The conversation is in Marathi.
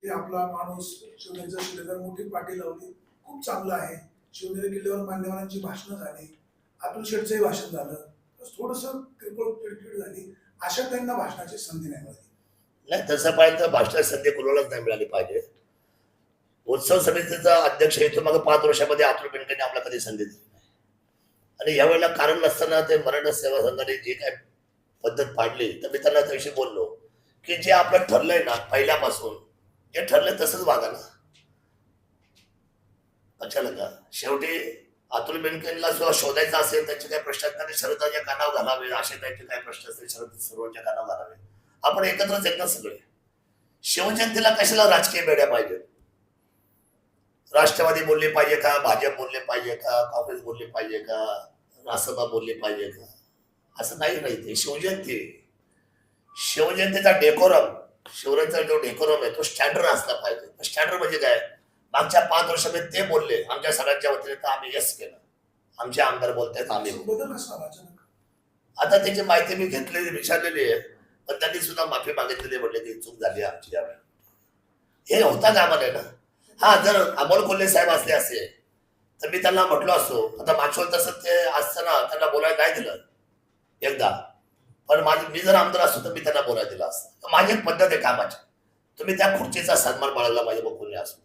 ते आपला माणूस शिवनेरीचा शिलेदार मोठी पाठी लावली, खूप चांगलं आहे. शिवनेरी किल्ल्यावर मान्यवरांची भाषणं झाली, अतुल शेठचंही भाषण झालं. थोडस किरकोळ किरकिर झाली. अशा त्यांना भाषणाची संधी नाही मिळाली. नाही, तसं पाहिजे तर भाषणाची संधी कोणालाच नाही मिळाली पाहिजे. उत्सव समितीचा अध्यक्ष येतो मग 5 वर्षामध्ये अतुल बेनकेने आपल्याला कधी संधी दिली नाही. आणि यावेळेला कारण नसताना ते मराठा सेवा संघाने जी काय पद्धत पाडली, तर मी त्यांना त्याविषयी बोललो की जे आपलं ठरलंय ना पहिल्यापासून, जे ठरलंय तसंच वागा ना. कशाला का शेवटी अतुल बेनकेला सुद्धा शोधायचं असेल, त्यांचे काही प्रश्न त्यांनी शरदाच्या कानावर घालावे, असे त्यांचे काही प्रश्न असतील शरद सर्वांच्या कानावर घालावे. आपण एकत्रच एक ना सगळे. शिवजयंतीला कशाला राजकीय बेड्या पाहिजे? राष्ट्रवादी बोलले पाहिजे का, भाजप बोलले पाहिजे का, काँग्रेस बोलले पाहिजे का, रासपा बोलले पाहिजे का? असं नाही. ते शिवजयंती, शिवजयंतीचा डेकोरम, शिवरायांचा जो डेकोरम आहे तो स्टँडर्ड असला पाहिजे. स्टँडर्ड म्हणजे काय? मागच्या 5 वर्षामध्ये ते बोलले आमच्या सगळ्यांच्या वतीने, तर आम्ही यस केलं. आमचे आमदार बोलतायत आम्ही. आता त्याची माहिती मी घेतलेली, विचारलेली आहे, पण त्यांनी सुद्धा माफी मागितलेली, म्हटले की चूक झाली आमची यावेळी. हे होता कामा नये ना. हा, जर अमोल कोल्हे साहेब असले असते तर मी त्यांना म्हटलो असतो. आता मागच्या तसं ते असताना त्यांना बोलायला नाही दिलं एकदा, पण मी जर आमदार असतो तर मी त्यांना बोलायला दिलं असतं. माझी एक पद्धत आहे कामाची. तुम्ही त्या खुर्चीचा सन्मान बाळगला पाहिजे, मग कोणी असू.